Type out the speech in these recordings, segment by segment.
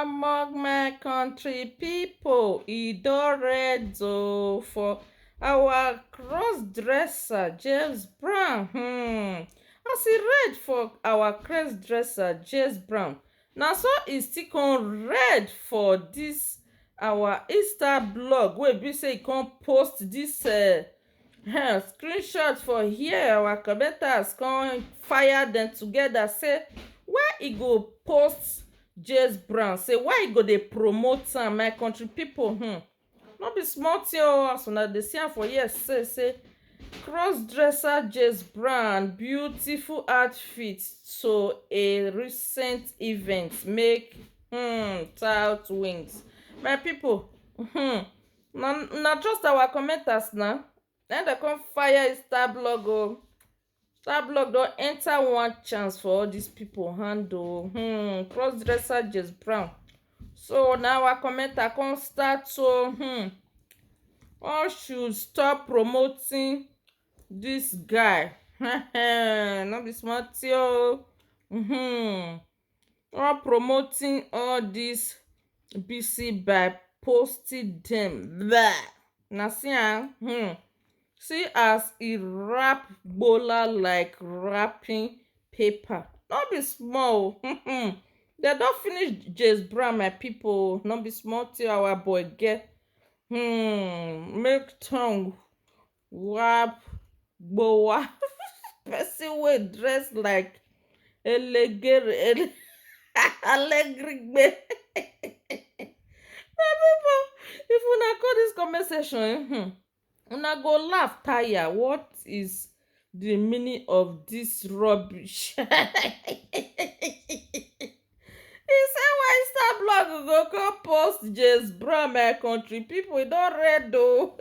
among my country people, e don red for our cross-dresser James Brown. As e red for our cross-dresser James Brown, na so e still come red for dis our Insta blog wey be say e come post dis screenshot for here. Our commenters come fire dem together say why e go post James Brown, say why e go dey promote am. My country pipo, no be small tin o. As una dey see am for here, say cross-dresser James Brown beautiful outfit to a recent event make tout wings. My pipo, na just our commenters na dem come fire Star blog o. Star blog don enter one chance for all dis pipo hand o. Cross-dresser James Brown. So now our commenter come start to all should stop promoting dis guy. No be small tin o. All promoting all dis BC by posting dem. Na see am. See as e wrap Gbola like wrapping paper. No be small o. Dem don finish James Brown, my pipo. No be small tin our boy get. Make tongue wrap Gbola. Person wey dress like elegere alegrigbe. My pipo, if una call dis comment section, una go laugh tire. What is the meaning of dis rubbish? He say why Star blog go come post James Brown, my country pipo. E don red o.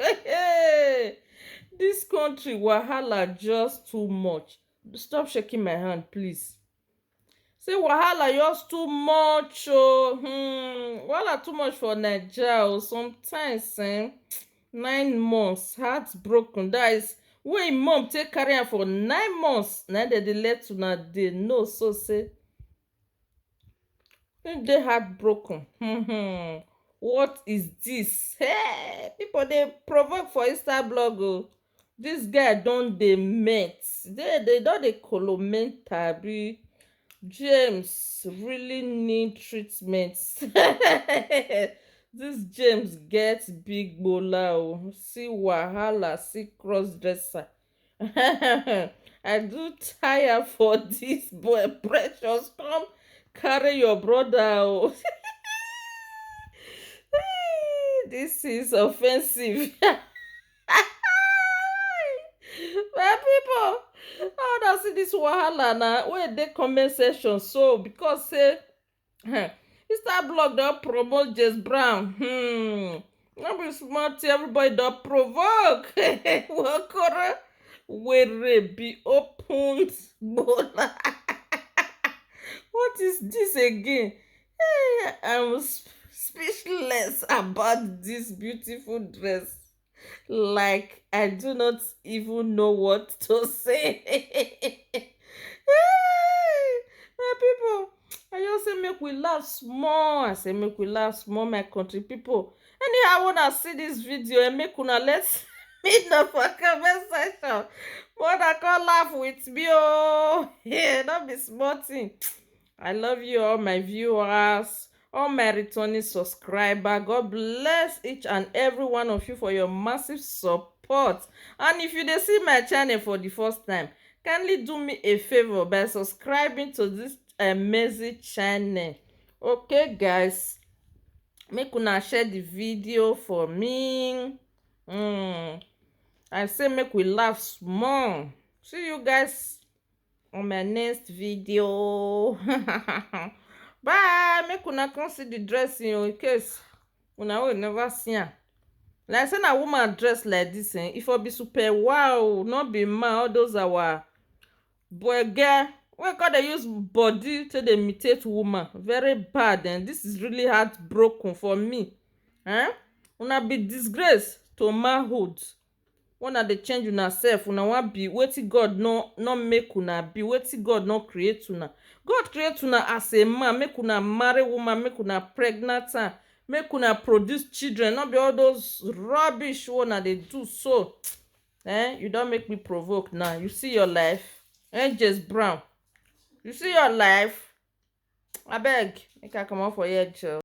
Dis country wahala just too much. Stop shaking my hand, please. Say wahala just too much o. Wahala too much for Naija o. Sometimes 9 months heartbroken. That is wey im mom take carry am for 9 months. Na dem dey let una dey know so say im dey heartbroken. What is dis? Hey, pipo dey provoke for Insta blog o. Dis guy don dey met. They don dey colomate abi James really need treatment. Dis James get big Gbola o. See wahala, see cross-dresser. I do tire for dis boy. Precious, come carry your brother o. This is offensive. My pipo, how una see dis wahala na wey dey comment section so because say Insta blog don promote James Brown. No be small tin, everybody don provoke. Wakoro were be opened Gbola. What is dis again? Hey, I'm speechless about dis beautiful dress. Like I do not even know what to say. My pipo, I just say make we laugh small. I say make we laugh small, my country pipo. Anyhow una see dis video, make una let me know for comment section. Una come laugh with me o. No be small tin. I love you all my viewers, all my returning subscriber. God bless each and every one of you for your massive support. And if you dey see my channel for the first time, kindly do me a favor by subscribing to this amazing channel. Okay guys, make una share the video for me. I say make we laugh small. See you guys on my next video. Bye. Make una come see the dressing in case una will never see am. Like say na woman dress like this, if I be super wow, not be man. All those our boy girl wey come dey use body to dey imitate woman, very bad. And this is really heartbroken for me. Una be disgrace to manhood. una dey change una sef, una wan be wetin God no make una be, wetin God no create una. God create una as a man, make una marry woman, make una pregnant am, make una produce children, no be all those rubbish wey una dey do so. You don make me provoke now. You see your life, James Brown, you see your life. Abeg make I comot for here.